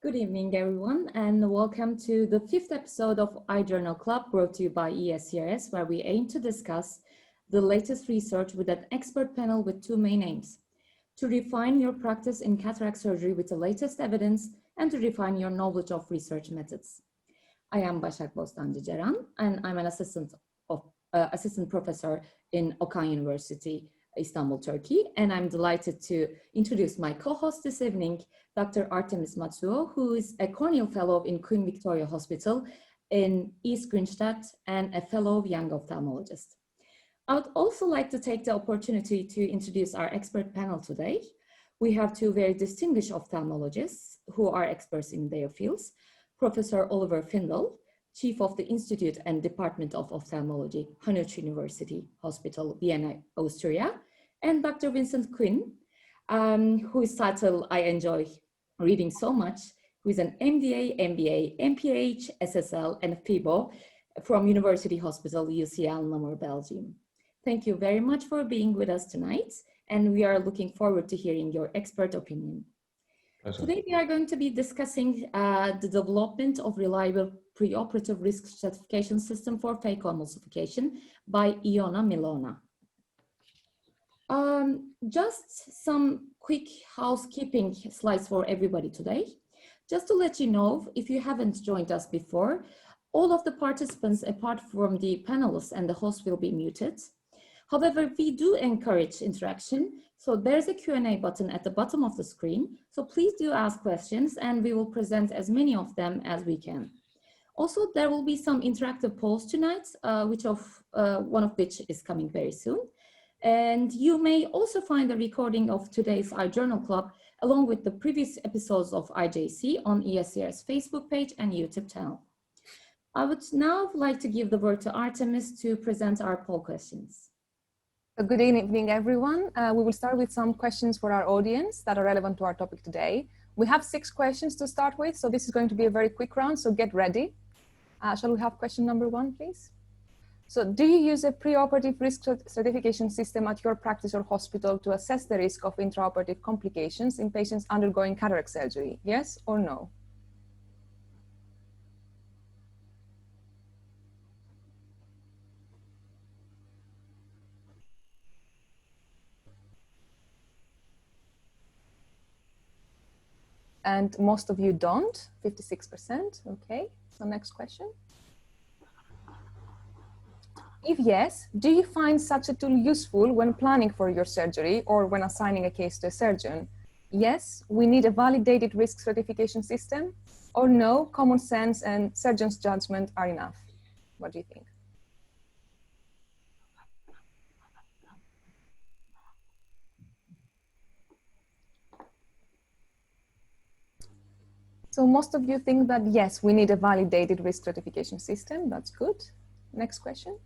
Good evening, everyone, and welcome to the 5th episode of iJournal Club, brought to you by ESCRS, where we aim to discuss the latest research with an expert panel with two main aims: to refine your practice in cataract surgery with the latest evidence and to refine your knowledge of research methods. I am Basak Bostanci Ceran, and I'm an assistant professor in Okan University, Istanbul, Turkey, and I'm delighted to introduce my co-host this evening, Dr. Artemis Matsou, who is a corneal fellow in Queen Victoria Hospital in East Grinstead and a fellow young ophthalmologist. I would also like to take the opportunity to introduce our expert panel today. We have two very distinguished ophthalmologists who are experts in their fields: Professor Oliver Findl, Chief of the Institute and Department of Ophthalmology, Hannover University Hospital, Vienna, Austria, and Dr. Vincent, whose title I enjoy reading so much, who is an MDA, MBA, MPH, SSL, and FIBO from University Hospital, UCL, Namur, Belgium. Thank you very much for being with us tonight, and we are looking forward to hearing your expert opinion. Today, we are going to be discussing the development of reliable preoperative risk stratification system for phacoemulsification by Iona Milona. Just some quick housekeeping slides for everybody today. Just to let you know, if you haven't joined us before, all of the participants, apart from the panelists and the host, will be muted. However, we do encourage interaction. So there's a Q&A button at the bottom of the screen. So please do ask questions and we will present as many of them as we can. Also, there will be some interactive polls tonight, one of which is coming very soon. And you may also find a recording of today's iJournal Club along with the previous episodes of IJC on ESCR's Facebook page and YouTube channel. I would now like to give the word to Artemis to present our poll questions. Good evening, everyone. We will start with some questions for our audience that are relevant to our topic today. We have 6 questions to start with, so this is going to be a very quick round, so get ready. Shall we have question number 1, please? So do you use a preoperative risk stratification system at your practice or hospital to assess the risk of intraoperative complications in patients undergoing cataract surgery? Yes or no? And most of you don't, 56%. Okay, so next question. If yes, do you find such a tool useful when planning for your surgery or when assigning a case to a surgeon? Yes, we need a validated risk stratification system, or no, common sense and surgeon's judgment are enough. What do you think? So most of you think that yes, we need a validated risk stratification system. That's good. Next question.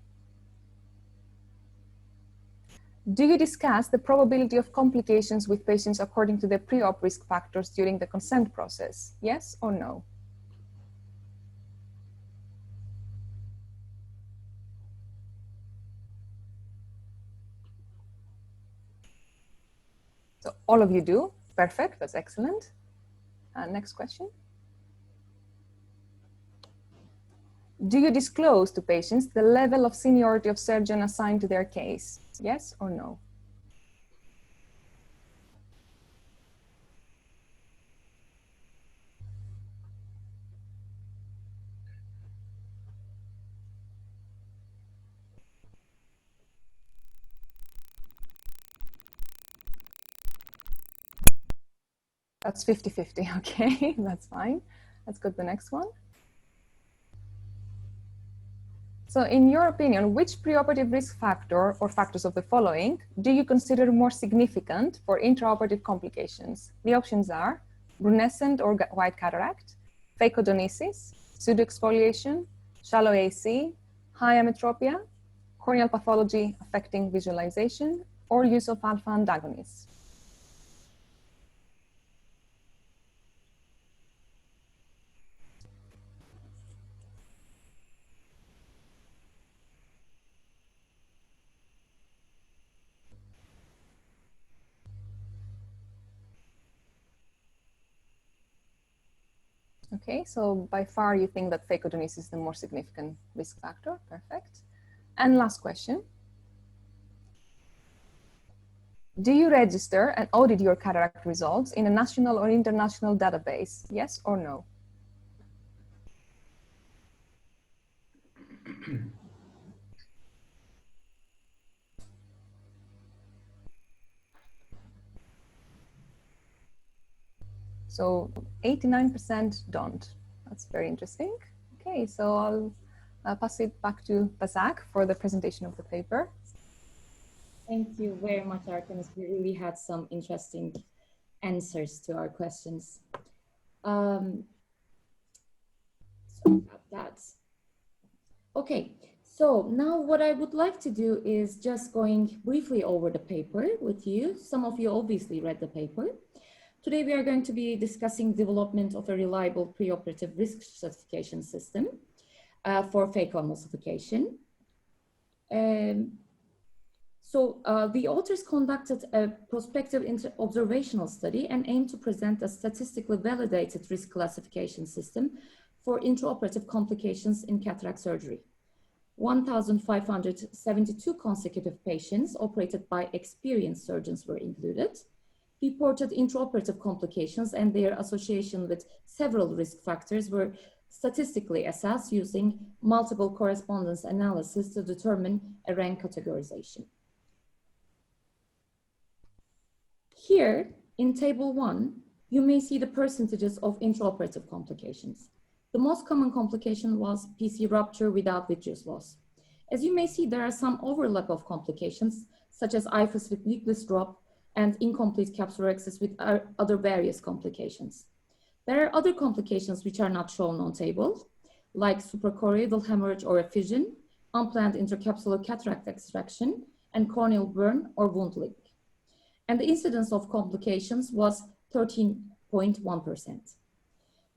Do you discuss the probability of complications with patients according to the pre-op risk factors during the consent process? Yes or no? So all of you do. Perfect. That's excellent. Next question. Do you disclose to patients the level of seniority of surgeon assigned to their case? Yes or no? That's 50-50, okay, that's fine. Let's go to the next one. So in your opinion, which preoperative risk factor or factors of the following do you consider more significant for intraoperative complications? The options are brunescent or white cataract, phacodonesis, pseudoexfoliation, shallow AC, high ametropia, corneal pathology affecting visualization, or use of alpha antagonists. Okay, so by far you think that phacoemulsification is the more significant risk factor. Perfect. And last question. Do you register and audit your cataract results in a national or international database? Yes or no? So 89% don't. That's very interesting. Okay, so I'll pass it back to Basak for the presentation of the paper. Thank you very much, Artemis. We really had some interesting answers to our questions. Sorry about that. Okay, so now what I would like to do is just going briefly over the paper with you. Some of you obviously read the paper. Today we are going to be discussing development of a reliable preoperative risk stratification system for phacoemulsification. The authors conducted a prospective observational study and aimed to present a statistically validated risk classification system for intraoperative complications in cataract surgery. 1,572 consecutive patients operated by experienced surgeons were included. Reported intraoperative complications and their association with several risk factors were statistically assessed using multiple correspondence analysis to determine a rank categorization. Here, in table 1, you may see the percentages of intraoperative complications. The most common complication was PC rupture without vitreous loss. As you may see, there are some overlap of complications, such as IFUS with nucleus drop and incomplete capsular access with other various complications. There are other complications which are not shown on table, like suprachoroidal hemorrhage or effusion, unplanned intercapsular cataract extraction, and corneal burn or wound link. And the incidence of complications was 13.1%.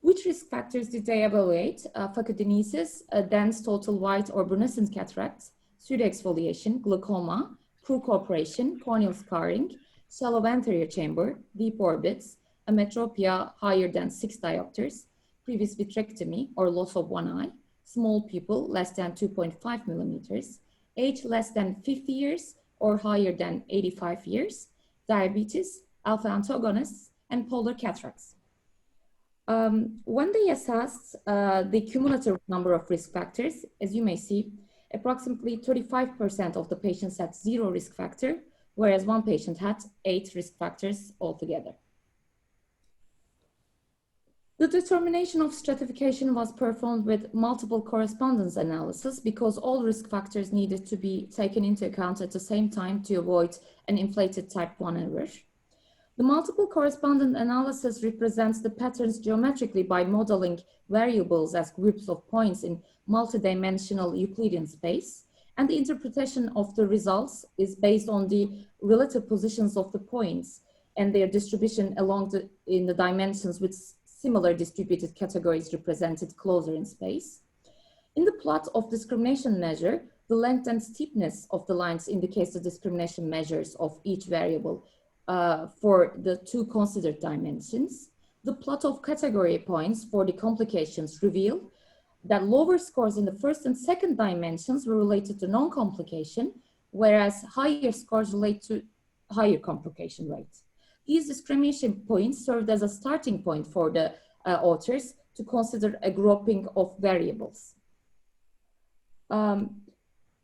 Which risk factors did they evaluate? Phacokinesis, dense total white or brunescent cataracts, pseudoexfoliation, glaucoma, preoperation, corneal scarring, shallow anterior chamber, deep orbits, ametropia higher than 6 diopters, previous vitrectomy or loss of one eye, small pupil less than 2.5 millimeters, age less than 50 years or higher than 85 years, diabetes, alpha antagonists, and polar cataracts. When they assessed the cumulative number of risk factors, as you may see, approximately 35% of the patients had 0 risk factor, whereas one patient had 8 risk factors altogether. The determination of stratification was performed with multiple correspondence analysis because all risk factors needed to be taken into account at the same time to avoid an inflated type 1 error. The multiple correspondence analysis represents the patterns geometrically by modeling variables as groups of points in multidimensional Euclidean space, and the interpretation of the results is based on the relative positions of the points and their distribution in the dimensions with similar distributed categories represented closer in space. In the plot of discrimination measure, the length and steepness of the lines indicates the discrimination measures of each variable for the 2 considered dimensions. The plot of category points for the complications reveal that lower scores in the first and second dimensions were related to non-complication, whereas higher scores relate to higher complication rates. These discrimination points served as a starting point for the authors to consider a grouping of variables.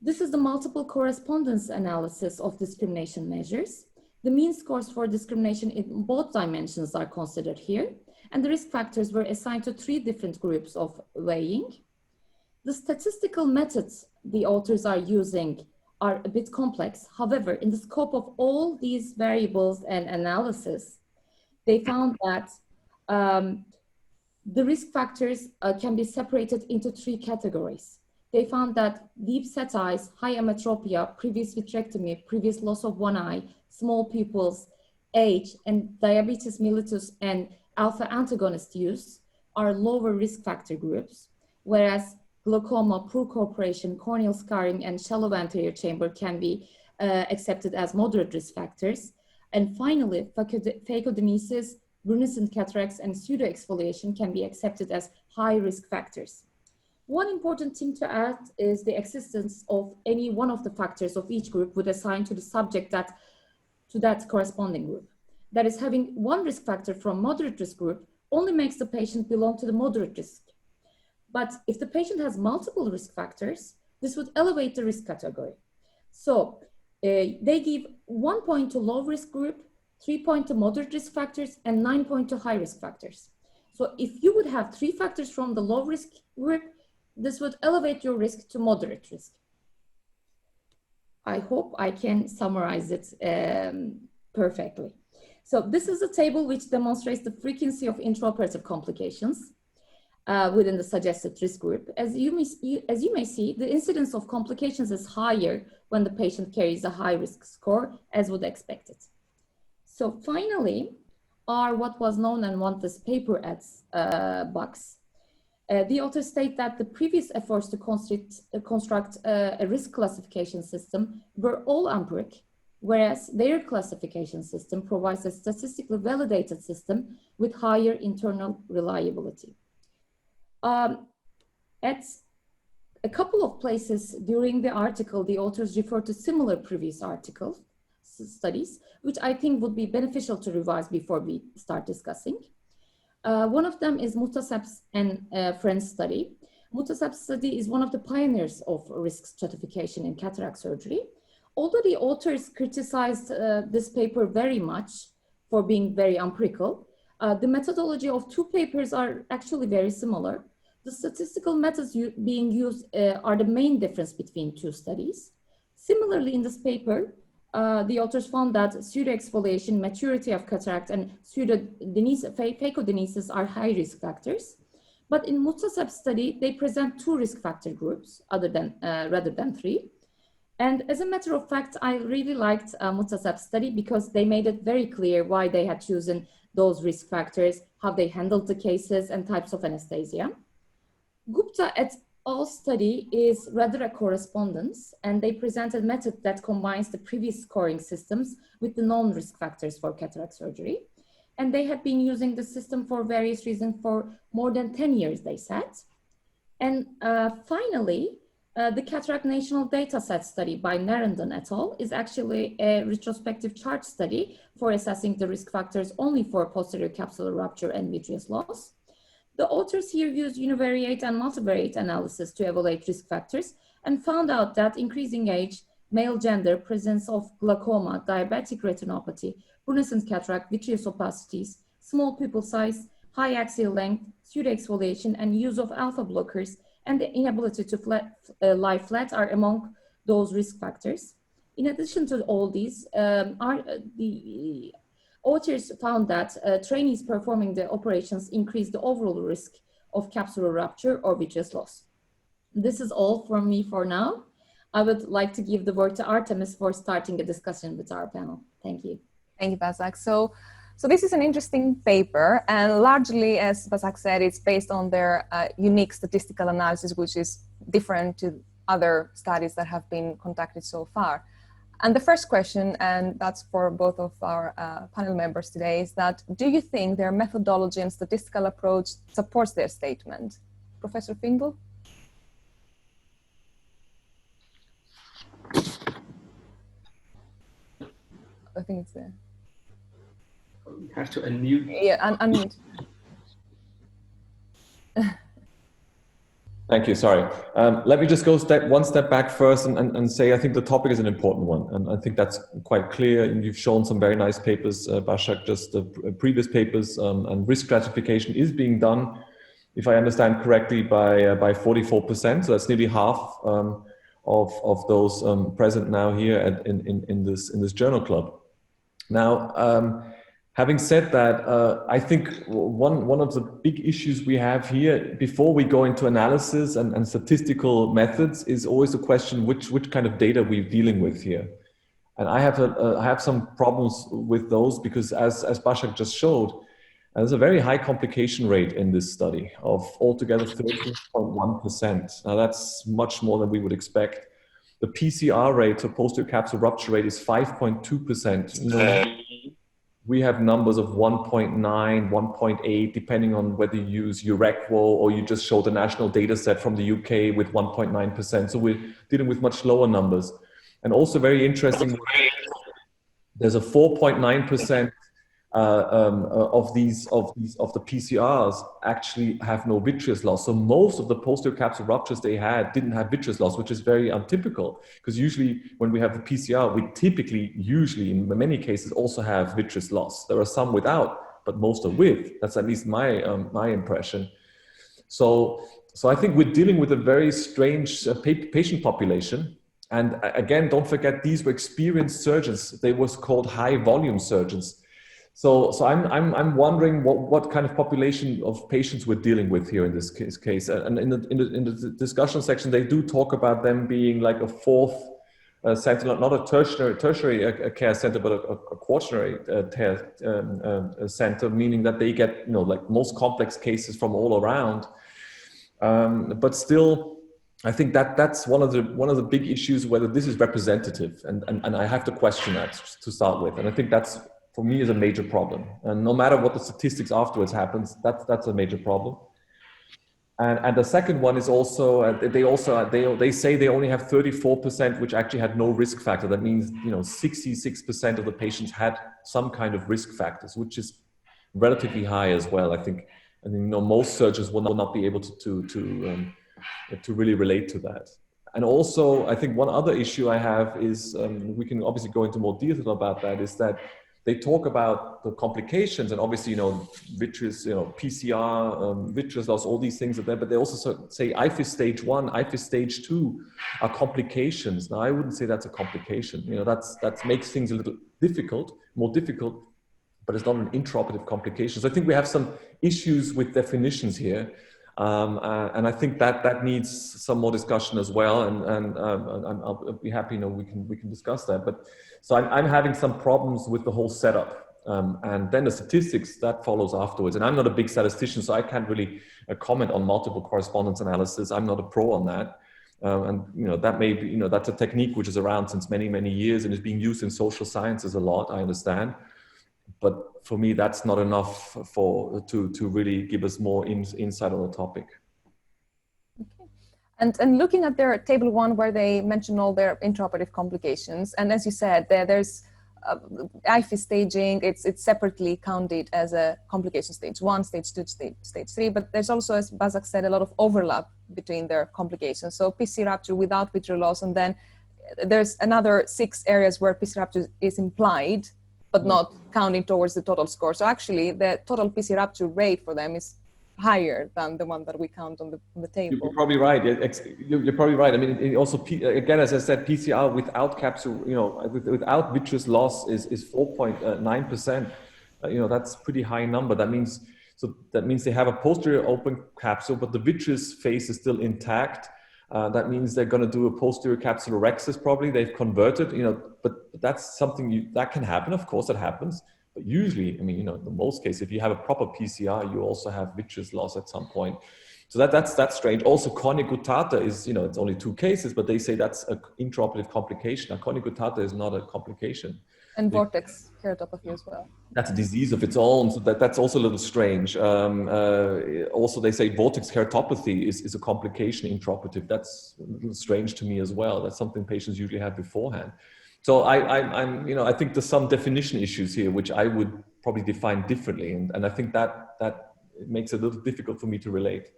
This is the multiple correspondence analysis of discrimination measures. The mean scores for discrimination in both dimensions are considered here, and the risk factors were assigned to 3 different groups of weighing. The statistical methods the authors are using are a bit complex. However, in the scope of all these variables and analysis, they found that the risk factors can be separated into 3 categories. They found that deep set eyes, high ametropia, previous vitrectomy, previous loss of one eye, small pupils, age, and diabetes mellitus and alpha antagonist use are lower risk factor groups, whereas glaucoma, preoperation, corneal scarring, and shallow anterior chamber can be accepted as moderate risk factors. And finally, phacokinesis, brunescent cataracts, and pseudoexfoliation can be accepted as high risk factors. One important thing to add is the existence of any one of the factors of each group would assign to the subject to that corresponding group. That is, having one risk factor from moderate risk group only makes the patient belong to the moderate risk. But if the patient has multiple risk factors, this would elevate the risk category. So they give 1 point to low risk group, 3 points to moderate risk factors, and 9 points to high risk factors. So if you would have 3 factors from the low risk group, this would elevate your risk to moderate risk. I hope I can summarize it perfectly. So this is a table which demonstrates the frequency of intraoperative complications within the suggested risk group. As you may see, the incidence of complications is higher when the patient carries a high risk score, as would expected. So finally, what was known and wanted paper ads box. The authors state that the previous efforts to construct a risk classification system were all empiric, whereas their classification system provides a statistically validated system with higher internal reliability. At a couple of places during the article, the authors refer to similar previous studies, which I think would be beneficial to revise before we start discussing. One of them is Mutasab's and Friends study. Mutasab's study is one of the pioneers of risk stratification in cataract surgery. Although the authors criticized this paper very much for being very empirical, the methodology of 2 papers are actually very similar. The statistical methods being used are the main difference between 2 studies. Similarly, in this paper, the authors found that pseudoexfoliation, maturity of cataract, and phacodenesis are high risk factors. But in Mutasab's study, they present 2 risk factor groups rather than 3. And as a matter of fact, I really liked Mutasab's study because they made it very clear why they had chosen those risk factors, how they handled the cases, and types of anesthesia. Gupta et al. Study is rather a correspondence, and they present a method that combines the previous scoring systems with the known risk factors for cataract surgery. And they have been using the system for various reasons for more than 10 years, they said. And finally, the Cataract National Dataset study by Narendran et al. Is actually a retrospective chart study for assessing the risk factors only for posterior capsular rupture and vitreous loss. The authors here used univariate and multivariate analysis to evaluate risk factors and found out that increasing age, male gender, presence of glaucoma, diabetic retinopathy, brunescent cataract, vitreous opacities, small pupil size, high axial length, pseudoexfoliation, and use of alpha blockers, and the inability to lie flat are among those risk factors. In addition to all these, the authors found that trainees performing the operations increase the overall risk of capsular rupture or vitreous loss. This is all from me for now. I would like to give the word to Artemis for starting a discussion with our panel. Thank you. Thank you, Basak. So this is an interesting paper, and largely, as Basak said, it's based on their unique statistical analysis, which is different to other studies that have been conducted so far. And the first question, and that's for both of our panel members today, is that do you think their methodology and statistical approach supports their statement? Professor Findl? I think it's there. You have to unmute. Yeah, unmute. Thank you, sorry. Let me just go one step back first and say I think the topic is an important one. And I think that's quite clear. And you've shown some very nice papers, Basak, just the previous papers, and risk stratification is being done, if I understand correctly, by 44%. So that's nearly half of those present now here in this journal club. Now, having said that, I think one of the big issues we have here, before we go into analysis and statistical methods, is always the question which kind of data we're dealing with here. And I have some problems with those because, as Basak just showed, there's a very high complication rate in this study of altogether 13.1%. Now that's much more than we would expect. The PCR rate, so posterior capsular rupture rate, is 5.2%. we have numbers of 1.9, 1.8, depending on whether you use Eurequo or you just show the national data set from the UK with 1.9%. So we're dealing with much lower numbers. And also very interesting, there's a 4.9% of the PCRs actually have no vitreous loss. So most of the posterior capsule ruptures they had didn't have vitreous loss, which is very untypical, because usually when we have the PCR, we usually in many cases also have vitreous loss. There are some without, but most are with. That's at least my impression. So I think we're dealing with a very strange patient population. And again, don't forget, these were experienced surgeons. They was called high volume surgeons. So I'm wondering what kind of population of patients we're dealing with here in this case. And in the discussion section, they do talk about them being like a fourth center, not a tertiary care center, but a quaternary center, meaning that they get like most complex cases from all around. But still, I think that's one of the big issues, whether this is representative, and I have to question that to start with. And I think that's, for me, is a major problem. And no matter what the statistics afterwards happens, that's a major problem. And the second one is also, they say they only have 34%, which actually had no risk factor. That means 66% of the patients had some kind of risk factors, which is relatively high as well. I think most surgeons will not be able to really relate to that. And also, I think one other issue I have is, we can obviously go into more detail about that, is that they talk about the complications, and obviously, vitreous, PCR, vitreous loss, all these things are there, but they also say IFIS stage 1, IFIS stage 2 are complications. Now, I wouldn't say that's a complication. That makes things a little more difficult, but it's not an intraoperative complication. So I think we have some issues with definitions here. And I think that needs some more discussion as well, and I'll be happy, we can discuss that. But so I'm having some problems with the whole setup, and then the statistics that follows afterwards. And I'm not a big statistician, so I can't really comment on multiple correspondence analysis. I'm not a pro on that, and that may be that's a technique which is around since many years and is being used in social sciences a lot. I understand. But for me, that's not enough to really give us more insight on the topic. Okay. And looking at their table 1, where they mention all their intraoperative complications, and as you said, there's IFIS staging. It's separately counted as a complication stage 1, stage 2, stage 3. But there's also, as Basak said, a lot of overlap between their complications. So PC rupture without vitreal loss, and then there's another 6 areas where PC rupture is implied, but not counting towards the total score. So actually, the total PC rupture rate for them is higher than the one that we count on the table. You're probably right. You're probably right. I mean, it also, again, as I said, PCR without capsule, without vitreous loss is 4.9%. That's a pretty high number. That means they have a posterior open capsule, but the vitreous face is still intact. That means they're going to do a posterior capsulorhexis probably. They've converted, but that's something that can happen. Of course, it happens. But usually, in the most cases, if you have a proper PCR, you also have vitreous loss at some point. So that's strange. Also, cornea guttata is, it's only 2 cases, but they say that's an intraoperative complication. A cornea guttata is not a complication. And vortex keratopathy as well. That's a disease of its own, so that's also a little strange. Also, they say vortex keratopathy is a complication intraoperative. That's a little strange to me as well. That's something patients usually have beforehand. So I think there's some definition issues here, which I would probably define differently, and I think that makes it a little difficult for me to relate.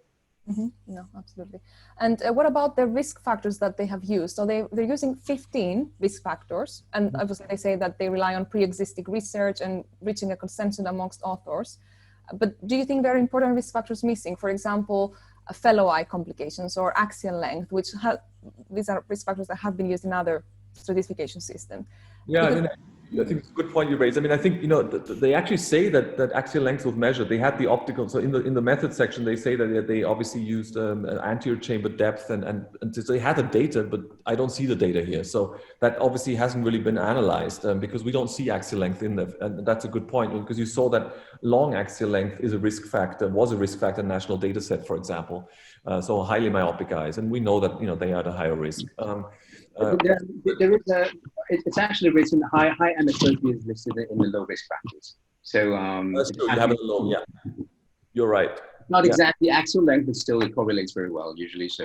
Mm-hmm. No, absolutely. And what about the risk factors that they have used? So they're using 15 risk factors, and obviously they say that they rely on pre-existing research and reaching a consensus amongst authors. But do you think there are important risk factors missing? For example, fellow eye complications or axial length, which these are risk factors that have been used in other stratification systems. Yeah, I think it's a good point you raised. I think, they actually say that axial length was measured. They had the optical, so in the method section, they say that they obviously used anterior chamber depth and so they had the data, but I don't see the data here. So that obviously hasn't really been analyzed because we don't see axial length in there. And that's a good point, because you saw that long axial length was a risk factor in national data set, for example. So highly myopic eyes. And we know that, they are at a higher risk. There is it's actually written high ametropia is listed in the low risk factors. So That's true. You have it alone. Yeah, you're right. not Yeah. exactly axial length, but still it correlates very well usually. So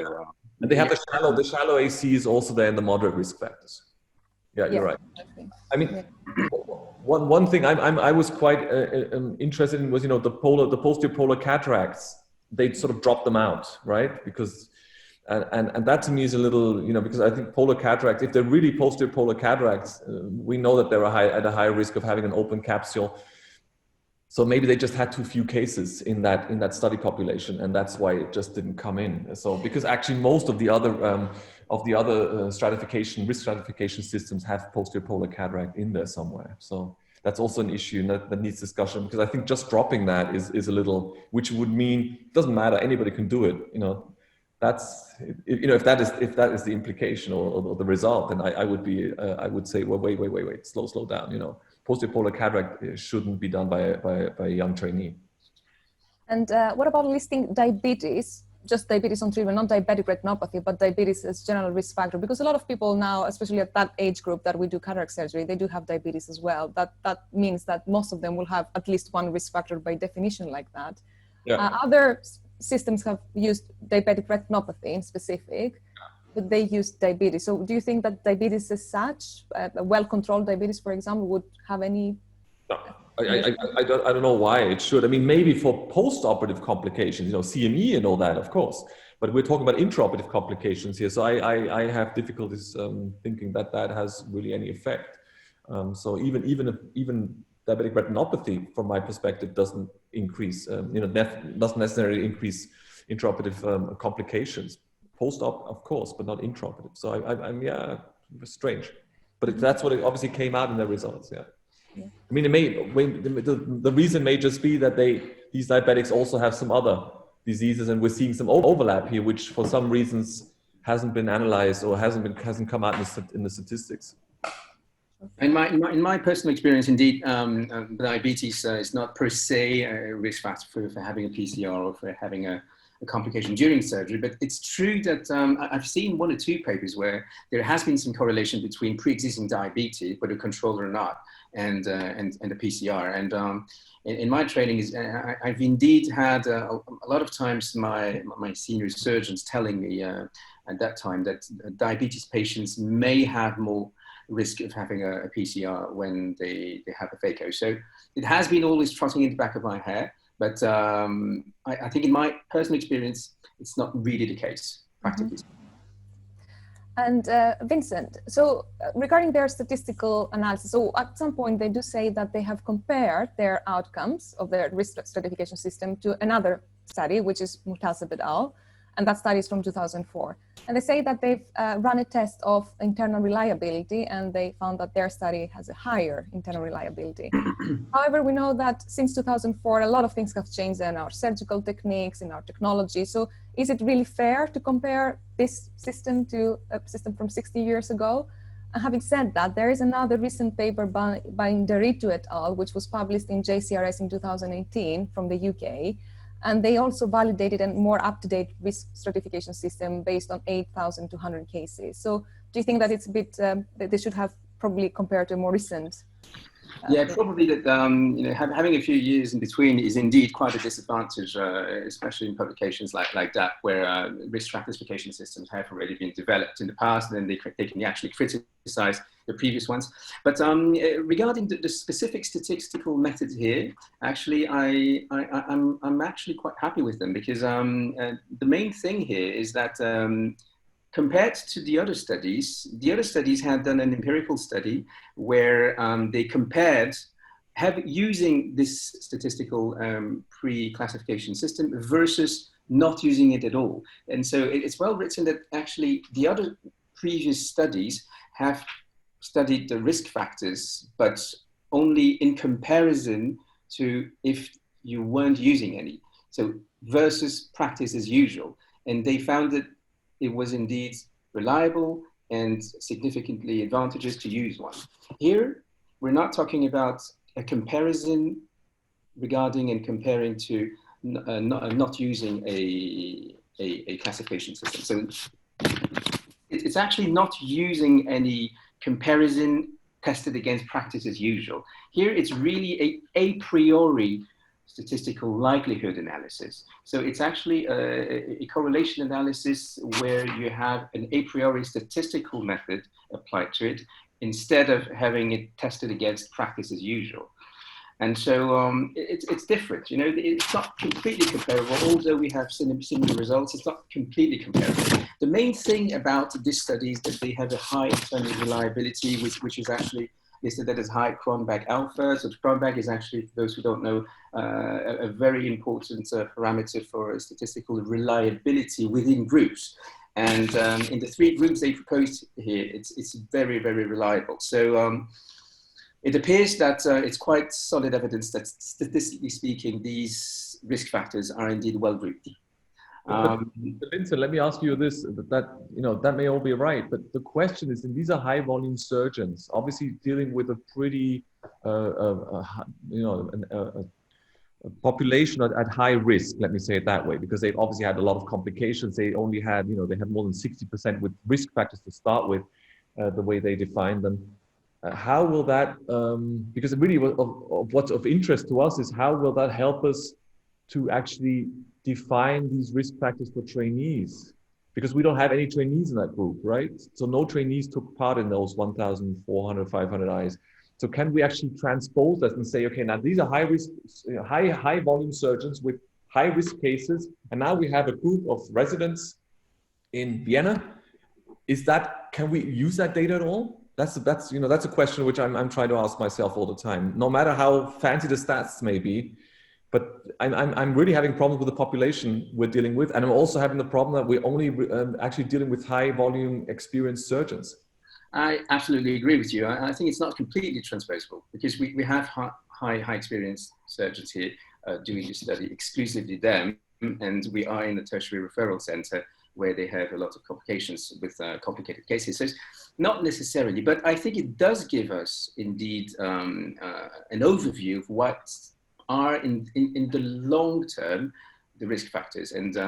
And they have the shallow AC is also there in the moderate risk factors. Yeah, you're right. Exactly. I mean, one thing I was quite interested in was, you know, the posterior polar cataracts. They sort of dropped them out, right? Because and that to me is a little, you know, because I think polar cataracts, if they're really posterior polar cataracts, we know that they're at a higher risk of having an open capsule. So maybe they just had too few cases in that study population, and that's why it just didn't come in. So because actually most of the other stratification, risk stratification systems have posterior polar cataract in there somewhere. So that's also an issue that needs discussion, because I think just dropping that is a little, which would mean it doesn't matter, anybody can do it. You know, that's, you know, if that is the implication or the result, then I would say, well, wait, slow down. You know, posterior polar cataract shouldn't be done by a young trainee. And what about listing diabetes? Just diabetes on treatment, not diabetic retinopathy, but diabetes as general risk factor, because a lot of people now, especially at that age group that we do cataract surgery, they do have diabetes as well. That means that most of them will have at least one risk factor by definition like that. Yeah. Other systems have used diabetic retinopathy in specific, but they use diabetes. So do you think that diabetes as such, a well-controlled diabetes, for example, would have any? No. I don't know why it should. I mean, maybe for post-operative complications, you know, CME and all that, of course. But we're talking about intraoperative complications here. So I have difficulties thinking that has really any effect. So even diabetic retinopathy, from my perspective, doesn't increase, doesn't necessarily increase intraoperative complications. Post-op, of course, but not intraoperative. So I'm strange. But that's what it obviously came out in the results. Yeah. Yeah. I mean, the reason may just be that these diabetics also have some other diseases, and we're seeing some overlap here, which for some reasons hasn't been analyzed or hasn't come out in the statistics. In my personal experience, indeed, diabetes is not per se a risk factor for having a PCR or for having a complication during surgery, but it's true that I've seen one or two papers where there has been some correlation between pre-existing diabetes, whether controlled or not, and the PCR. And in my training, I've indeed had a lot of times my senior surgeons telling me at that time that diabetes patients may have more risk of having a PCR when they have a phaco. So it has been always trotting in the back of my head. But I think in my personal experience, it's not really the case, practically. And Vincent, so regarding their statistical analysis, so at some point they do say that they have compared their outcomes of their risk stratification system to another study, which is Mutasib et al., and that study is from 2004. And they say that they've run a test of internal reliability, and they found that their study has a higher internal reliability. However, we know that since 2004, a lot of things have changed in our surgical techniques, in our technology. So is it really fair to compare this system to a system from 60 years ago? And having said that, there is another recent paper by Nderitu et al., which was published in JCRS in 2018 from the UK. And they also validated a more up-to-date risk stratification system based on 8,200 cases. So do you think that it's a bit, that they should have probably compared to a more recent? Yeah, probably that having a few years in between is indeed quite a disadvantage, especially in publications like that, where risk stratification systems have already been developed in the past, and then they can actually criticize the previous ones. But regarding the specific statistical methods here, actually, I'm actually quite happy with them, because the main thing here is that compared to the other studies had done an empirical study where they compared using this statistical pre-classification system versus not using it at all. And so it's well written that actually the other previous studies have studied the risk factors, but only in comparison to if you weren't using any. So versus practice as usual. And they found that it was indeed reliable and significantly advantageous to use one. Here, we're not talking about a comparison regarding and comparing to not using a classification system. So it's actually not using any comparison tested against practice as usual. Here it's really a priori statistical likelihood analysis. So it's actually a correlation analysis where you have an a priori statistical method applied to it instead of having it tested against practice as usual. And so it's different, you know, it's not completely comparable, although we have similar results, it's not completely comparable. The main thing about this study is that they have a high internal reliability, which is actually listed as high Cronbach alpha. So Cronbach is actually, for those who don't know, a very important parameter for statistical reliability within groups. And in the 3 groups they proposed here, it's very, very reliable. So it appears that it's quite solid evidence that statistically speaking, these risk factors are indeed well grouped. Vincent, let me ask you this, that may all be right, but the question is, and these are high volume surgeons, obviously dealing with a pretty, a population at high risk, let me say it that way, because they've obviously had a lot of complications. They only had, they had more than 60% with risk factors to start with, the way they define them. How will that, because really what's of interest to us is how will that help us to actually define these risk factors for trainees? Because we don't have any trainees in that group, right? So no trainees took part in those 1,400, 500 eyes. So can we actually transpose that and say, okay, now these are high risk, high volume surgeons with high risk cases, and now we have a group of residents in Vienna. Can we use that data at all? That's a question which I'm trying to ask myself all the time. No matter how fancy the stats may be, but I'm really having problems with the population we're dealing with, and I'm also having the problem that we're only actually dealing with high volume experienced surgeons. I absolutely agree with you. I think it's not completely transposable because we have high experienced surgeons here doing this study, exclusively them, and we are in the tertiary referral center where they have a lot of complications with complicated cases. So it's not necessarily, but I think it does give us indeed an overview of what are in the long term the risk factors. And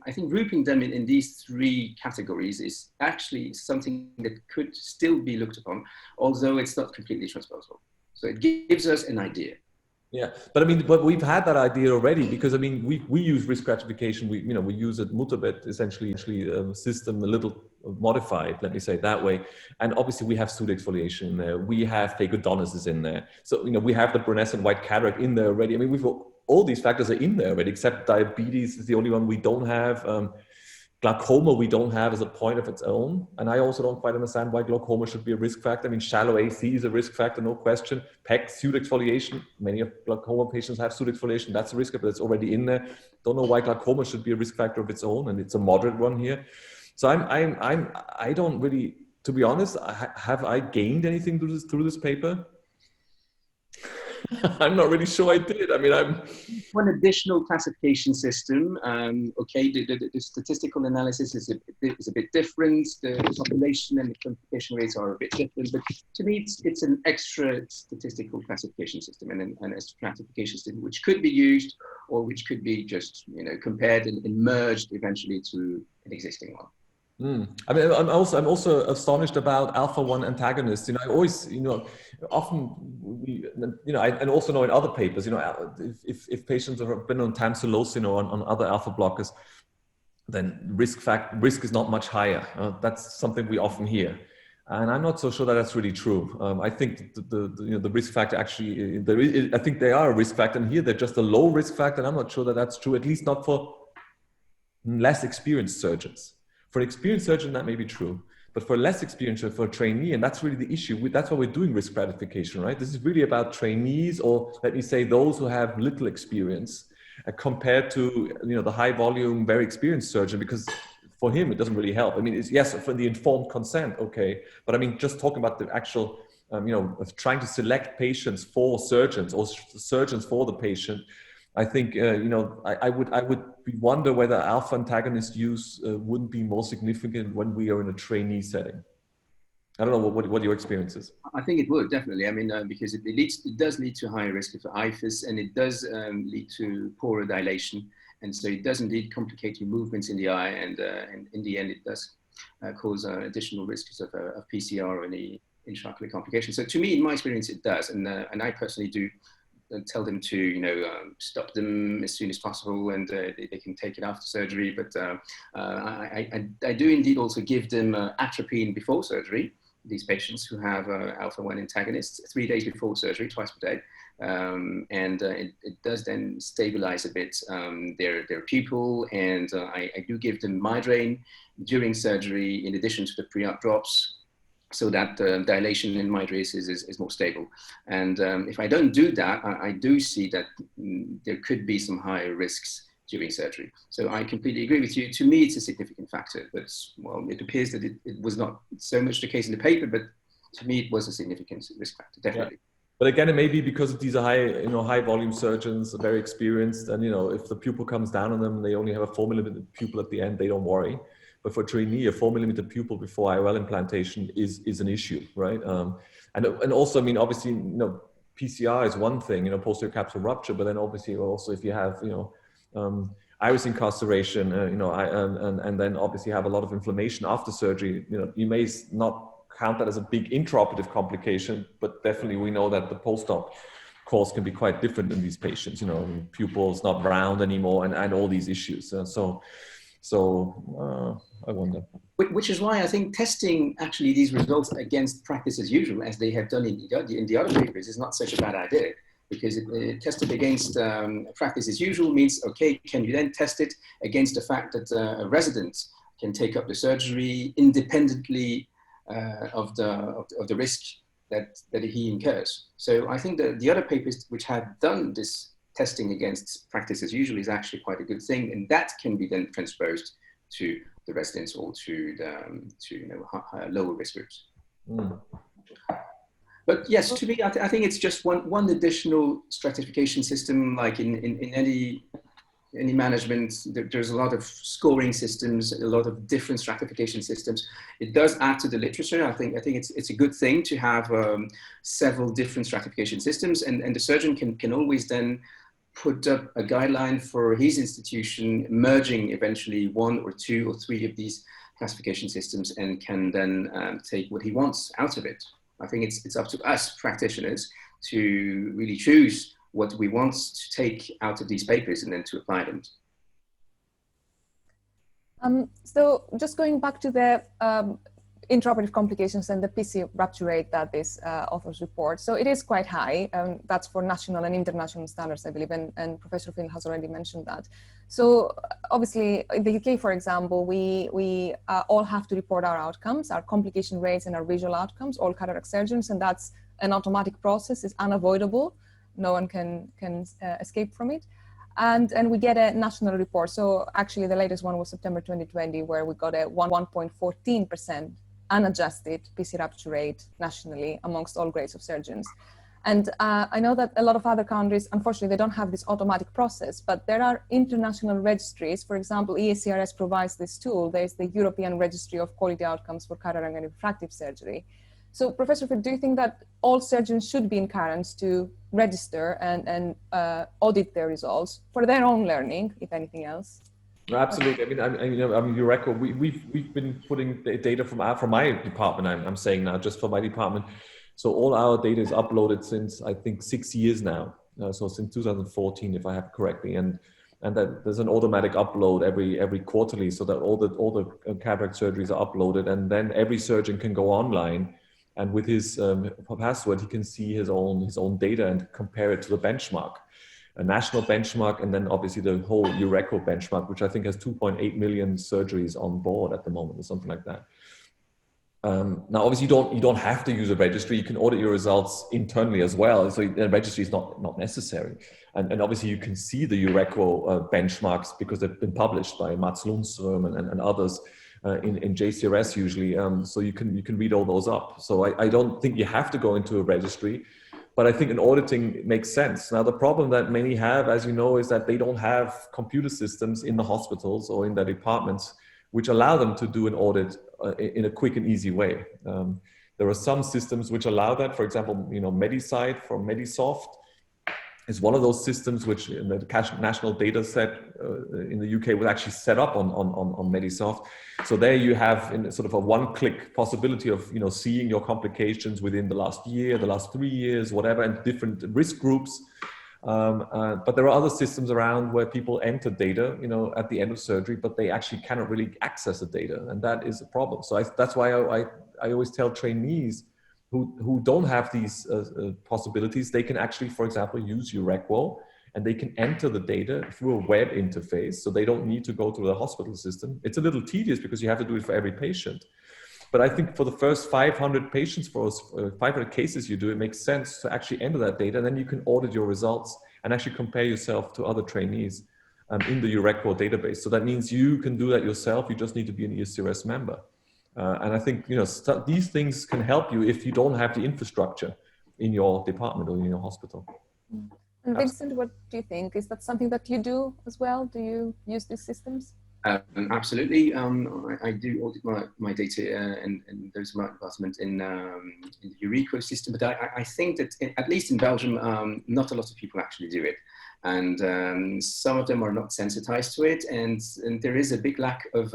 I think grouping them in these 3 categories is actually something that could still be looked upon, although it's not completely transposable. So it gives us an idea. Yeah, but we've had that idea already, because we use risk stratification. We use a Mutabet essentially system, a little modified, let me say it that way. And obviously we have pseudoexfoliation in there. We have phacodonosis in there. So we have the brunescent white cataract in there already. We've got all these factors are in there already, except diabetes is the only one we don't have. Glaucoma we don't have as a point of its own. And I also don't quite understand why glaucoma should be a risk factor. Shallow AC is a risk factor, no question. PEC, pseudoexfoliation, many of glaucoma patients have pseudoexfoliation. That's a risk factor, but it's already in there. Don't know why glaucoma should be a risk factor of its own, and it's a moderate one here. So I don't really, to be honest, have I gained anything through this paper? I'm not really sure I did. I'm one additional classification system. Okay, the statistical analysis is a bit different. The population and the complication rates are a bit different. But to me, it's an extra statistical classification system and a stratification system which could be used or which could be just compared and merged eventually to an existing one. I'm also astonished about alpha-1 antagonists. I always, often and also know in other papers, if patients have been on tamsulosin or on other alpha blockers, then risk is not much higher. That's something we often hear, and I'm not so sure that that's really true. I think the risk factor actually I think they are a risk factor, and here they're just a low risk factor, and I'm not sure that that's true. At least not for less experienced surgeons. For an experienced surgeon, that may be true, but for less experienced, for a trainee, and that's really the issue. That's why we're doing risk stratification, right? This is really about trainees, or let me say those who have little experience, compared to the high volume, very experienced surgeon, because for him it doesn't really help. It's yes for the informed consent, okay, but just talking about the actual, of trying to select patients for surgeons or surgeons for the patient. I think I would wonder whether alpha antagonist use wouldn't be more significant when we are in a trainee setting. I don't know what your experience is. I think it would definitely. Because it does lead to higher risk of IFIS, and it does lead to poorer dilation, and so it does indeed complicate your movements in the eye, and in the end it does cause additional risks of PCR intraocular complications. So to me, in my experience, it does. And I personally do tell them to, stop them as soon as possible, and they can take it after surgery. But I do indeed also give them atropine before surgery. These patients who have alpha-1 antagonists 3 days before surgery, twice per day. It does then stabilize a bit their pupil, and I do give them migraine during surgery in addition to the pre-op drops, so that dilation in mydriasis is more stable. And if I don't do that, I do see that there could be some higher risks during surgery. So I completely agree with you. To me, it's a significant factor, but well, it appears that it was not so much the case in the paper, but to me, it was a significant risk factor, definitely. Yeah. But again, it may be because these are high volume surgeons, very experienced, and if the pupil comes down on them, they only have a 4 millimeter pupil at the end, they don't worry. But for trainee, a 4 millimeter pupil before IOL implantation is an issue, right? And also, I mean, obviously, PCR is one thing, posterior capsule rupture, but then obviously also if you have, iris incarceration, and then obviously have a lot of inflammation after surgery, you may not count that as a big intraoperative complication, but definitely we know that the post-op course can be quite different in these patients, pupils not round anymore and all these issues. So I wonder. Which is why I think testing actually these results against practice as usual, as they have done in the other papers, is not such a bad idea, because it tested against practice as usual means, okay, can you then test it against the fact that a resident can take up the surgery independently of the risk that he incurs. So I think that the other papers which had done this testing against practice as usual is actually quite a good thing, and that can be then transposed to the residents or to lower risk groups. Mm. But yes, to me, I think it's just one additional stratification system, like in any management. There's a lot of scoring systems, a lot of different stratification systems. It does add to the literature. I think it's a good thing to have several different stratification systems, and the surgeon can always then put up a guideline for his institution, merging eventually 1 or 2 or 3 of these classification systems, and can then take what he wants out of it. I think it's up to us practitioners to really choose what we want to take out of these papers and then to apply them. So just going back to the intraoperative complications and the PC rupture rate that this authors report. So it is quite high. That's for national and international standards, I believe, and Professor Findl has already mentioned that. So obviously, in the UK, for example, we all have to report our outcomes, our complication rates and our visual outcomes, all cataract surgeons, and that's an automatic process. It's unavoidable. No one can escape from it. And we get a national report. So actually the latest one was September 2020, where we got a 1.14% unadjusted PC rupture rate nationally amongst all grades of surgeons. And I know that a lot of other countries, unfortunately, they don't have this automatic process, but there are international registries. For example, ESCRS provides this tool. There's the European Registry of Quality Outcomes for Cataract and Refractive Surgery. So Professor Findl, do you think that all surgeons should be encouraged to register and audit their results for their own learning, if anything else? Absolutely. I mean, your record. We've been putting data from my department. I'm saying now, just for my department. So all our data is uploaded since I think 6 years now. So since 2014, if I have correctly, and that there's an automatic upload every quarterly, so that all the cataract surgeries are uploaded, and then every surgeon can go online, and with his password, he can see his own data and compare it to the benchmark, a national benchmark, and then obviously the whole EURECO benchmark, which I think has 2.8 million surgeries on board at the moment, or something like that. Now, obviously, you don't have to use a registry. You can audit your results internally as well. So a registry is not necessary. And obviously, you can see the EURECO benchmarks because they've been published by Matsou and others in JCRS usually. So you can read all those up. So I don't think you have to go into a registry, but I think an auditing makes sense. Now, the problem that many have, as you know, is that they don't have computer systems in the hospitals or in their departments which allow them to do an audit in a quick and easy way. There are some systems which allow that. For example, MediSite from Medisoft is one of those systems which in the national data set in the UK was actually set up on Medisoft. So there you have in sort of a one-click possibility of seeing your complications within the last year, the last 3 years, whatever, and different risk groups. But there are other systems around where people enter data, at the end of surgery, but they actually cannot really access the data, and that is a problem. So that's why I always tell trainees who don't have these possibilities, they can actually, for example, use URECWO, and they can enter the data through a web interface, so they don't need to go through the hospital system. It's a little tedious because you have to do it for every patient. But I think for the first 500 patients, for 500 cases you do, it makes sense to actually enter that data, and then you can audit your results and actually compare yourself to other trainees in the URECWO database. So that means you can do that yourself, you just need to be an ESCRS member. And I think these things can help you if you don't have the infrastructure in your department or in your hospital. And Vincent, what do you think? Is that something that you do as well? Do you use these systems? Absolutely. I do audit my data and those of my department in the URECWO system, but I think that at least in Belgium, not a lot of people actually do it. And some of them are not sensitized to it, and there is a big lack of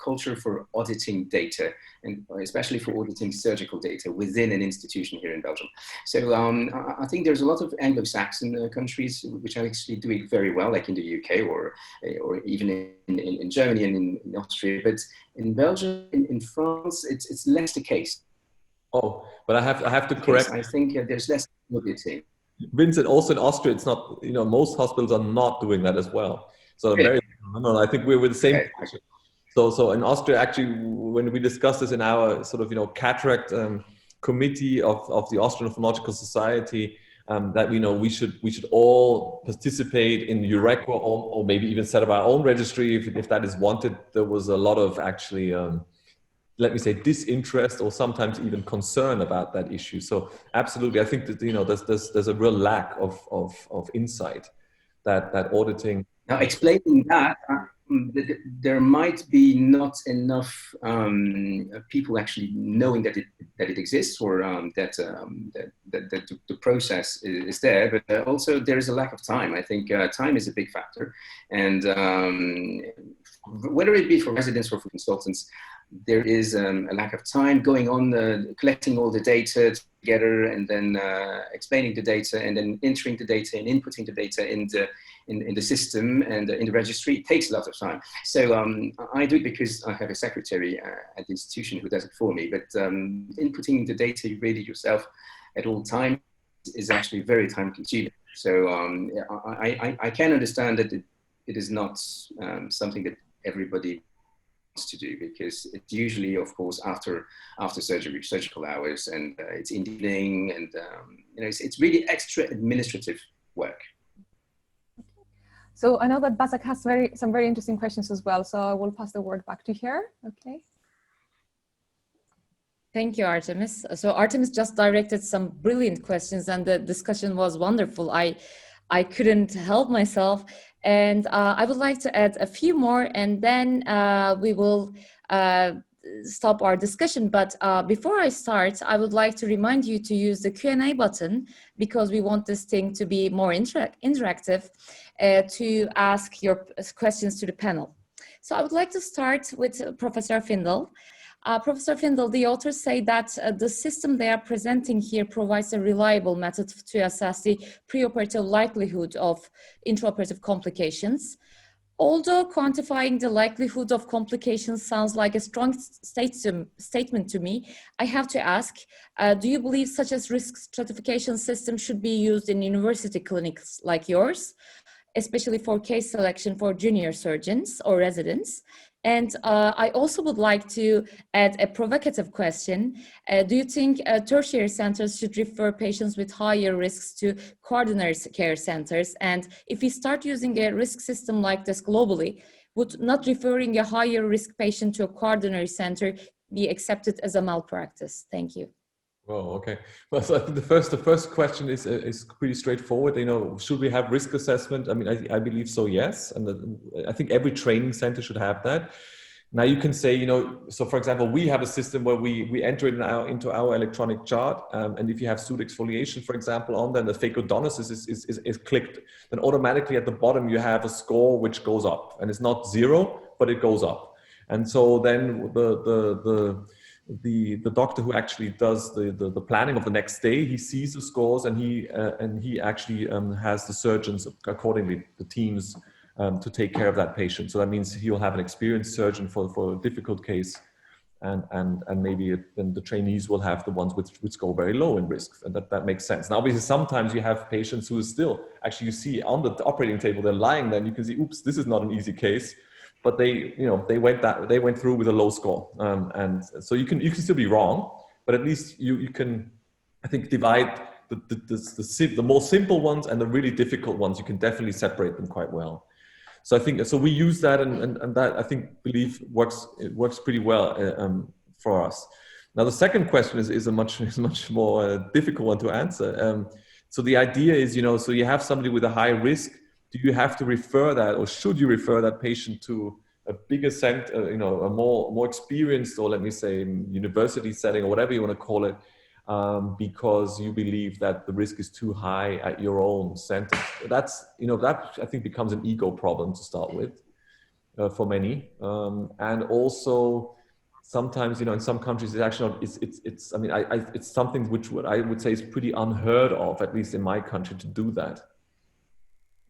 culture for auditing data, and especially for auditing surgical data within an institution here in Belgium. So I think there's a lot of Anglo-Saxon countries which are actually doing very well, like in the UK or even in Germany and in Austria. But in Belgium, in France, it's less the case. Oh, but I have to correct. I think there's less auditing. Vincent, also in Austria, it's not, most hospitals are not doing that as well. So Really? I think we're the same. Okay. So in Austria, actually, when we discussed this in our sort of, cataract committee of the Austrian Ophthalmological Society, that, we should all participate in URECWO or maybe even set up our own registry if that is wanted. There was a lot of actually, let me say, disinterest or sometimes even concern about that issue. So absolutely, I think that there's a real lack of insight that auditing. Now, explaining that, there might be not enough people actually knowing that it exists, or that the process is there. But also there is a lack of time. I think time is a big factor, and whether it be for residents or for consultants, there is a lack of time going on, collecting all the data together, and then explaining the data, and then entering the data and inputting the data in the system and in the registry. It takes a lot of time. So I do it because I have a secretary at the institution who does it for me. But inputting the data really yourself at all times is actually very time consuming. So I can understand that it is not something that everybody to do, because it's usually, of course, after surgery, surgical hours, and it's in the evening, and it's really extra administrative work. So I know that Basak has some very interesting questions as well, so I will pass the word back to her. Okay. Thank you, Artemis. So Artemis just directed some brilliant questions, and the discussion was wonderful. I couldn't help myself. And I would like to add a few more, and then we will stop our discussion. But before I start, I would like to remind you to use the Q&A button, because we want this thing to be more interactive, to ask your questions to the panel. So I would like to start with Professor Findl. Professor Findl, the authors say that the system they are presenting here provides a reliable method to assess the preoperative likelihood of intraoperative complications. Although quantifying the likelihood of complications sounds like a strong statement to me, I have to ask, do you believe such a risk stratification system should be used in university clinics like yours, especially for case selection for junior surgeons or residents? And I also would like to add a provocative question. Do you think tertiary centers should refer patients with higher risks to coordinary care centers? And if we start using a risk system like this globally, would not referring a higher risk patient to a coordinary center be accepted as a malpractice? Thank you. Oh, okay. Well, so I think the first question is pretty straightforward. Should we have risk assessment? I mean, I believe so, yes. And I think every training center should have that. Now you can say, so for example, we have a system where we enter it into our electronic chart, and if you have pseudo exfoliation, for example, on then the phacodonosis is clicked, then automatically at the bottom you have a score which goes up, and it's not 0, but it goes up. And so then the doctor who actually does the planning of the next day, he sees the scores, and he actually has the surgeons accordingly, the teams, to take care of that patient. So that means he'll have an experienced surgeon for a difficult case, and maybe then the trainees will have the ones which go very low in risk, and that makes sense. Now, obviously, sometimes you have patients who are still, actually you see on the operating table, they're lying there, and you can see, oops, this is not an easy case, but they went through with a low score, and so you can still be wrong, but at least you can, I think, divide the more simple ones and the really difficult ones. You can definitely separate them quite well. So I think, so we use that, and that I believe works pretty well for us. Now the second question is a much more difficult one to answer. So the idea is, so you have somebody with a high risk. Do you have to refer that, or should you refer that patient to a bigger center, a more experienced, or let me say, university setting, or whatever you want to call it, because you believe that the risk is too high at your own center? That's, that I think becomes an ego problem to start with for many. And also sometimes, in some countries, it's actually not, it's something which I would say is pretty unheard of, at least in my country, to do that.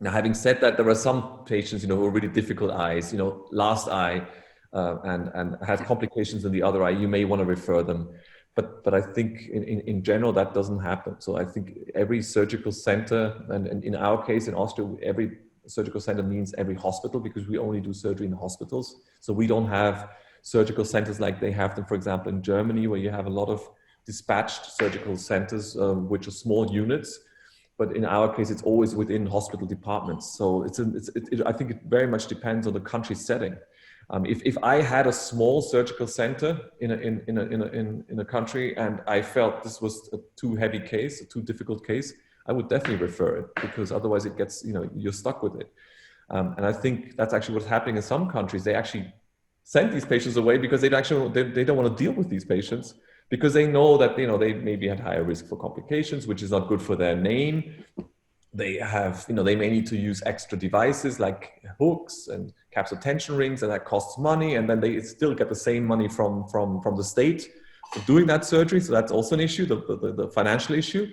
Now, having said that, there are some patients, who are really difficult eyes, last eye, and have complications in the other eye. You may want to refer them. But I think in general, that doesn't happen. So I think every surgical center, and in our case in Austria, every surgical center means every hospital, because we only do surgery in hospitals. So we don't have surgical centers like they have them, for example, in Germany, where you have a lot of dispatched surgical centers, which are small units. But in our case, it's always within hospital departments. So I think it very much depends on the country setting. If I had a small surgical center in a country, and I felt this was a too heavy case, a too difficult case, I would definitely refer it, because otherwise it gets, you're stuck with it. And I think that's actually what's happening in some countries. They actually send these patients away because they don't want to deal with these patients, because they know that, they maybe had higher risk for complications, which is not good for their name. They have, they may need to use extra devices like hooks and capsule tension rings, and that costs money. And then they still get the same money from the state for doing that surgery. So that's also an issue, the financial issue.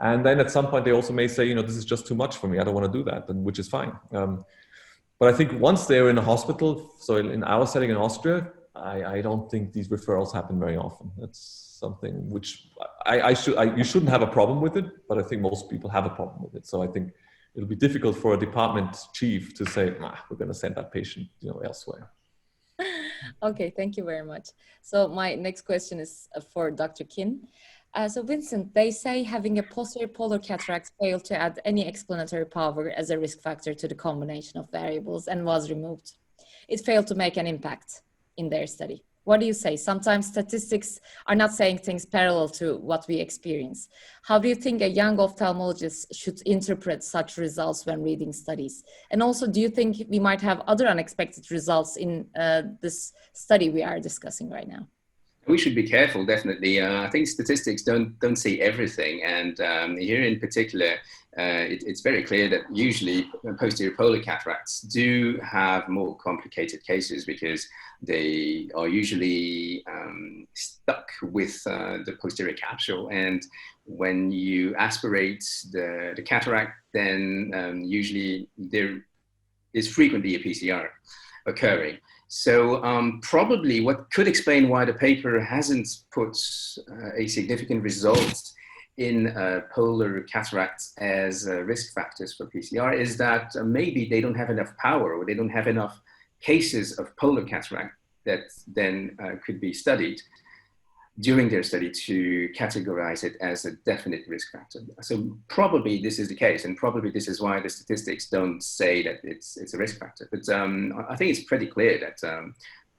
And then at some point they also may say, this is just too much for me, I don't want to do that, which is fine. But I think once they're in a hospital, so in our setting in Austria, I don't think these referrals happen very often. That's something which you shouldn't have a problem with it, but I think most people have a problem with it. So I think it'll be difficult for a department chief to say, we're going to send that patient, elsewhere. Okay, thank you very much. So my next question is for Dr. Kin. So Vincent, they say having a posterior polar cataract failed to add any explanatory power as a risk factor to the combination of variables and was removed. It failed to make an impact in their study. What do you say? Sometimes statistics are not saying things parallel to what we experience. How do you think a young ophthalmologist should interpret such results when reading studies? And also, do you think we might have other unexpected results in this study we are discussing right now? We should be careful, definitely. I think statistics don't say everything. And here in particular, it's very clear that usually posterior polar cataracts do have more complicated cases, because they are usually stuck with the posterior capsule. And when you aspirate the cataract, then usually there is frequently a PCR occurring. So probably what could explain why the paper hasn't put a significant result in polar cataracts as risk factors for PCR is that maybe they don't have enough power, or they don't have enough cases of polar cataract that then could be studied during their study to categorize it as a definite risk factor. So probably this is the case, and probably this is why the statistics don't say that it's a risk factor. But I think it's pretty clear that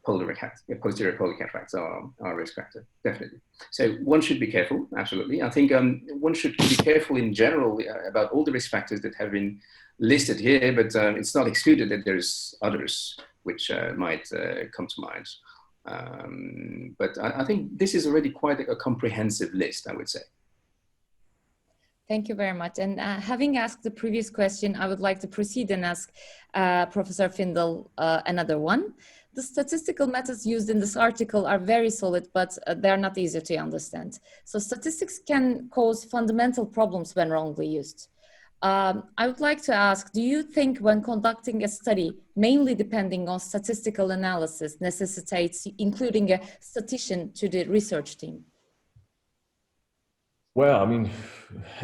posterior polar cataracts are a risk factor, definitely. So one should be careful, absolutely. I think one should be careful in general about all the risk factors that have been listed here, but it's not excluded that there's others which might come to mind. But I think this is already quite a comprehensive list, I would say. Thank you very much. And having asked the previous question, I would like to proceed and ask Professor Findl another one. The statistical methods used in this article are very solid, but they're not easy to understand. So statistics can cause fundamental problems when wrongly used. I would like to ask, do you think when conducting a study, mainly depending on statistical analysis, necessitates including a statistician to the research team? Well, I mean,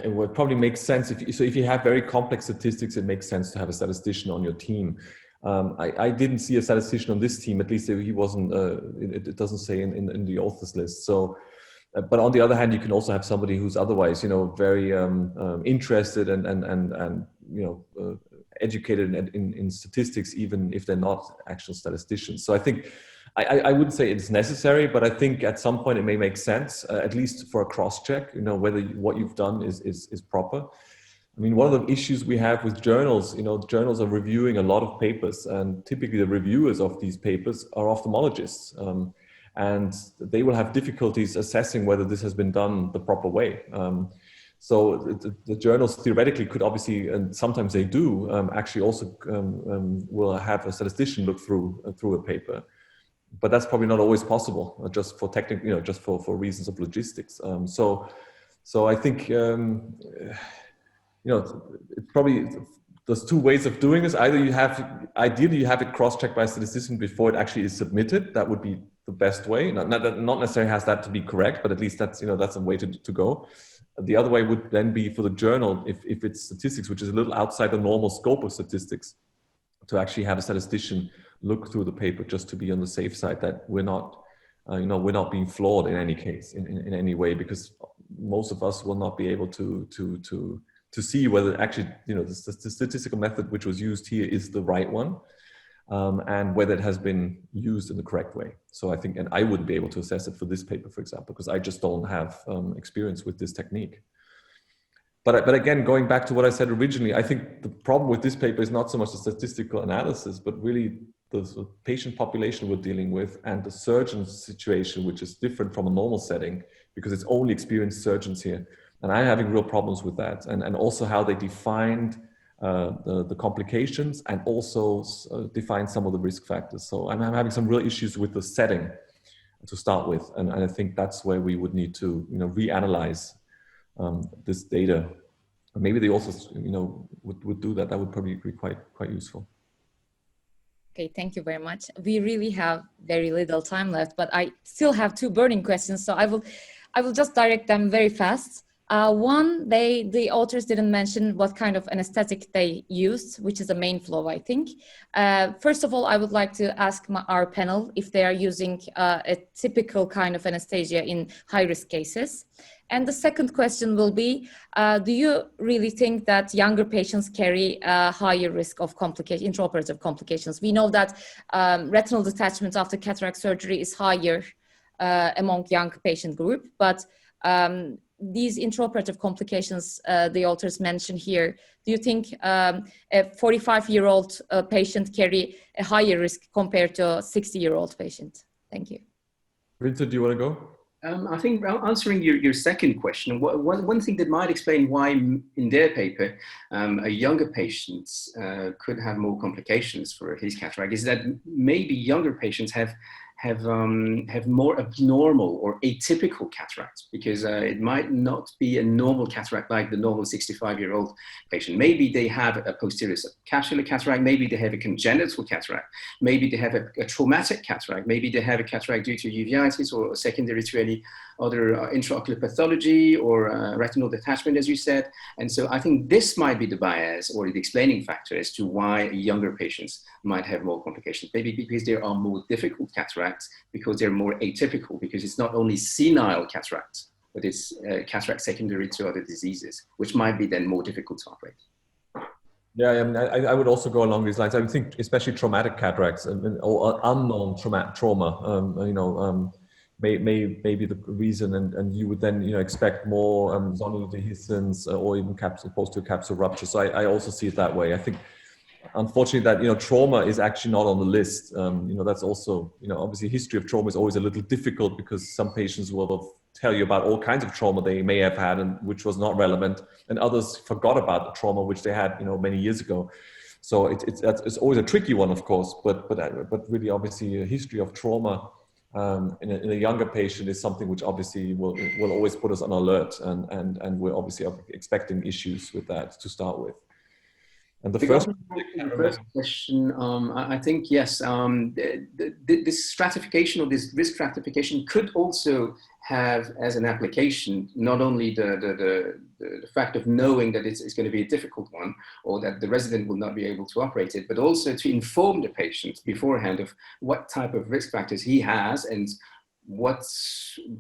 it would probably make sense if you have very complex statistics, it makes sense to have a statistician on your team. I didn't see a statistician on this team, at least he wasn't, it doesn't say in the authors list. So, but on the other hand, you can also have somebody who's otherwise, very interested and educated in statistics, even if they're not actual statisticians. So I think, I wouldn't say it's necessary, but I think at some point it may make sense, at least for a cross-check, whether what you've done is proper. I mean, one of the issues we have with journals, journals are reviewing a lot of papers, and typically the reviewers of these papers are ophthalmologists, and they will have difficulties assessing whether this has been done the proper way. So the journals theoretically could obviously, and sometimes they do, actually also will have a statistician look through a paper. But that's probably not always possible, just for technical, just for reasons of logistics. So I think, it probably, there's two ways of doing this. Either ideally you have it cross-checked by a statistician before it actually is submitted. That would be the best way. Not necessarily has that to be correct, but at least that's, that's a way to go. The other way would then be for the journal, if it's statistics, which is a little outside the normal scope of statistics, to actually have a statistician look through the paper just to be on the safe side that we're not, we're not being flawed in any case, in any way, because most of us will not be able to see whether actually, the statistical method which was used here is the right one, and whether it has been used in the correct way. So I think, and I wouldn't be able to assess it for this paper, for example, because I just don't have experience with this technique. But again, going back to what I said originally, I think the problem with this paper is not so much the statistical analysis, but really the patient population we're dealing with and the surgeon's situation, which is different from a normal setting because it's only experienced surgeons here. And I'm having real problems with that. And also how they defined the complications and also define some of the risk factors. So I'm having some real issues with the setting to start with. And I think that's where we would need to, reanalyze this data. Maybe they also, would do that. That would probably be quite useful. Okay, thank you very much. We really have very little time left, but I still have two burning questions, so I will just direct them very fast. One, the authors didn't mention what kind of anesthetic they used, which is a main flaw, I think. First of all, I would like to ask our panel if they are using a typical kind of anesthesia in high-risk cases. And the second question will be, do you really think that younger patients carry a higher risk of intraoperative complications? We know that retinal detachment after cataract surgery is higher among young patient group, but these intraoperative complications the authors mention here, do you think a 45-year-old patient carry a higher risk compared to a 60-year-old patient? Thank you. Vincent, do you want to go? I think answering your second question, one thing that might explain why in their paper a younger patient could have more complications for his cataract is that maybe younger patients have more abnormal or atypical cataracts, because it might not be a normal cataract like the normal 65-year-old patient. Maybe they have a posterior subcapsular cataract, maybe they have a congenital cataract, maybe they have a traumatic cataract, maybe they have a cataract due to uveitis or secondary to any other intraocular pathology or retinal detachment, as you said. And so I think this might be the bias or the explaining factor as to why younger patients might have more complications. Maybe because there are more difficult cataracts, because they're more atypical, because it's not only senile cataract, but it's cataract secondary to other diseases, which might be then more difficult to operate. Yeah, I mean, I would also go along these lines. I would think especially traumatic cataracts or unknown trauma, may be the reason, and you would then expect more zonular dehiscence or even posterior capsule rupture. So I also see it that way. I think unfortunately, that trauma is actually not on the list. That's also obviously history of trauma is always a little difficult because some patients will tell you about all kinds of trauma they may have had and which was not relevant, and others forgot about the trauma which they had many years ago. So it's always a tricky one, of course, but really obviously a history of trauma in a younger patient is something which obviously will always put us on alert, and we're obviously expecting issues with that to start with. And the first question, I think, yes, this stratification or this risk stratification could also have as an application, not only the fact of knowing that it's going to be a difficult one or that the resident will not be able to operate it, but also to inform the patient beforehand of what type of risk factors he has and what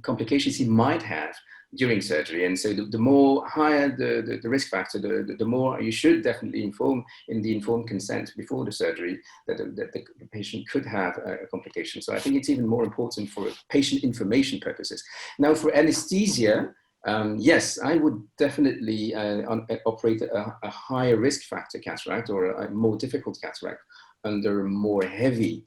complications he might have during surgery. And so the more higher the risk factor, the more you should definitely inform in the informed consent before the surgery that the patient could have a complication. So I think it's even more important for patient information purposes. Now for anesthesia, yes, I would definitely operate a higher risk factor cataract or a more difficult cataract under more heavy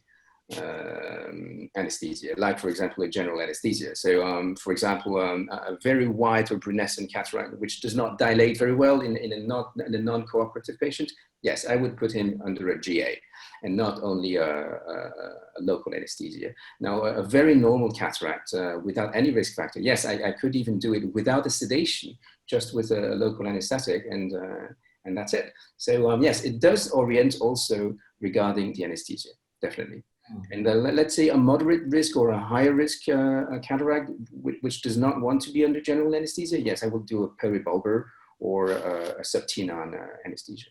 anesthesia, like for example a general anesthesia. So for example a very wide or brunescent cataract which does not dilate very well in a non-cooperative patient, yes, I would put him under a GA and not only a local anesthesia. Now a very normal cataract without any risk factor, yes, I could even do it without a sedation, just with a local anesthetic, and that's it. So yes, it does orient also regarding the anesthesia, definitely. And let's say a moderate risk or a higher risk cataract, which does not want to be under general anesthesia, yes, I will do a peribulbar or a subtenon anesthesia.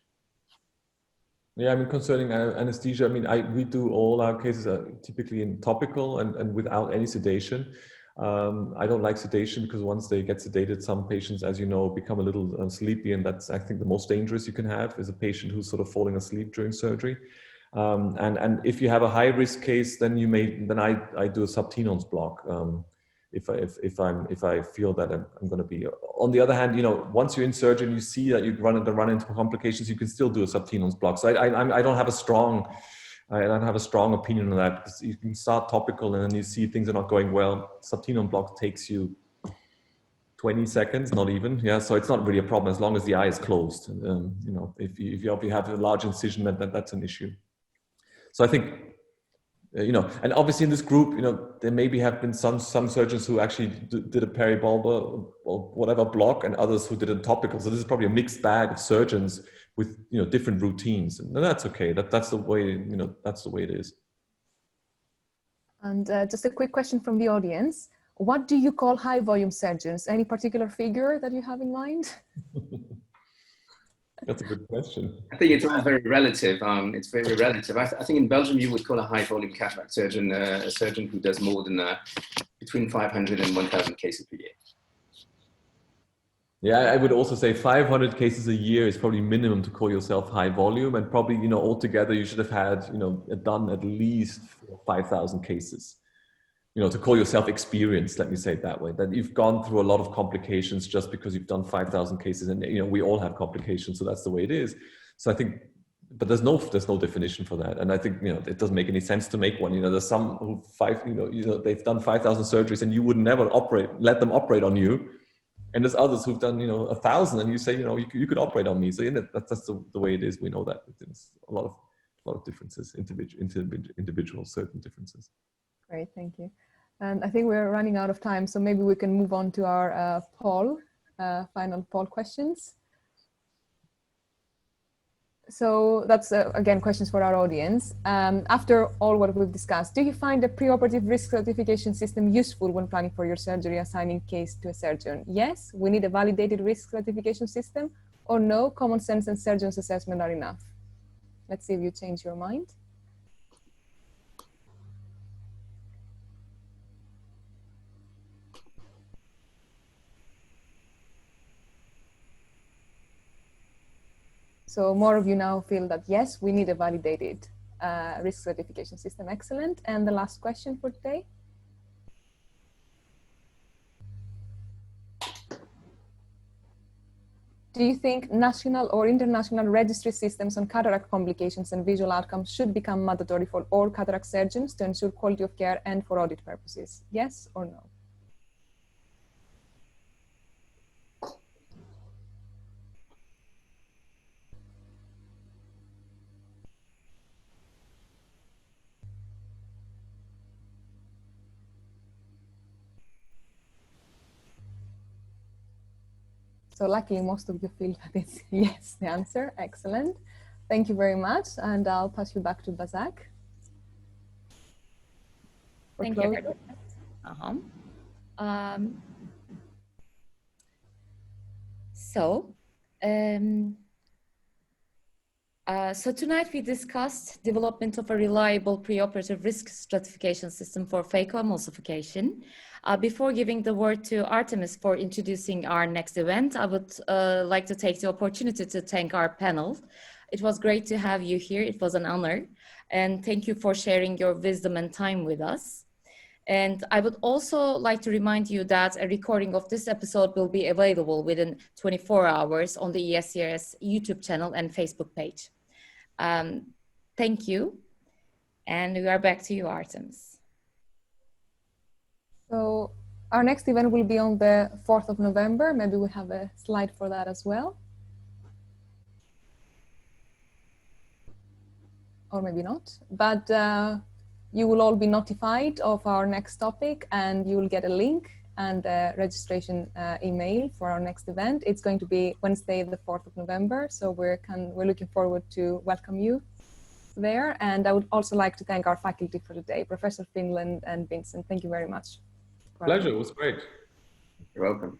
Yeah, I mean, concerning anesthesia, I mean, we do all our cases typically in topical and without any sedation. I don't like sedation because once they get sedated, some patients, as you know, become a little sleepy, and that's, I think, the most dangerous you can have is a patient who's sort of falling asleep during surgery. And if you have a high risk case, then I do a subtenons block. If I feel that I'm going to be. On the other hand, once you're in surgery and you see that you run into complications, you can still do a subtenons block. So I don't have a strong opinion on that, because you can start topical and then you see things are not going well. Subtenon block takes you 20 seconds, not even. Yeah, so it's not really a problem as long as the eye is closed. If you have a large incision, that's an issue. So I think, and obviously in this group, there maybe have been some surgeons who actually did a peribulbar or whatever block, and others who did a topical. So this is probably a mixed bag of surgeons with different routines, and that's okay. That's the way that's the way it is. And just a quick question from the audience: what do you call high volume surgeons? Any particular figure that you have in mind? That's a good question. I think it's all very relative. It's very relative. I think in Belgium you would call a high volume cataract surgeon a surgeon who does more than between 500 and 1,000 cases per year. Yeah, I would also say 500 cases a year is probably minimum to call yourself high volume, and probably altogether you should have had done at least 5,000 cases. To call yourself experienced, let me say it that way, that you've gone through a lot of complications just because you've done 5,000 cases, and we all have complications, so that's the way it is. So I think, but there's no definition for that, and I think it doesn't make any sense to make one. There's some who they've done 5,000 surgeries, and you would never let them operate on you, and there's others who've done 1,000, and you say you could operate on me. So that's the way it is. We know that there's a lot of differences, individual certain differences. Great, thank you. And I think we're running out of time, so maybe we can move on to our final poll questions. So that's, again, questions for our audience. After all what we've discussed, do you find the preoperative risk stratification system useful when planning for your surgery, assigning case to a surgeon? Yes, we need a validated risk stratification system, or no, common sense and surgeon's assessment are enough. Let's see if you change your mind. So more of you now feel that, yes, we need a validated risk stratification system. Excellent. And the last question for today. Do you think national or international registry systems on cataract complications and visual outcomes should become mandatory for all cataract surgeons to ensure quality of care and for audit purposes? Yes or no? So luckily, most of you feel that it's yes, the answer. Excellent. Thank you very much. And I'll pass you back to Basak. Thank you very much. So tonight we discussed development of a reliable preoperative risk stratification system for phacoemulsification. Before giving the word to Artemis for introducing our next event, I would like to take the opportunity to thank our panel. It was great to have you here. It was an honor. And thank you for sharing your wisdom and time with us. And I would also like to remind you that a recording of this episode will be available within 24 hours on the ESCRS YouTube channel and Facebook page. Thank you. And we are back to you, Artemis. So our next event will be on the 4th of November. Maybe we have a slide for that as well. Or maybe not, but you will all be notified of our next topic and you will get a link and a registration email for our next event. It's going to be Wednesday, the 4th of November. So we're looking forward to welcome you there. And I would also like to thank our faculty for today, Professor Findl and Vincent. Thank you very much. Pleasure, it was great. You're welcome.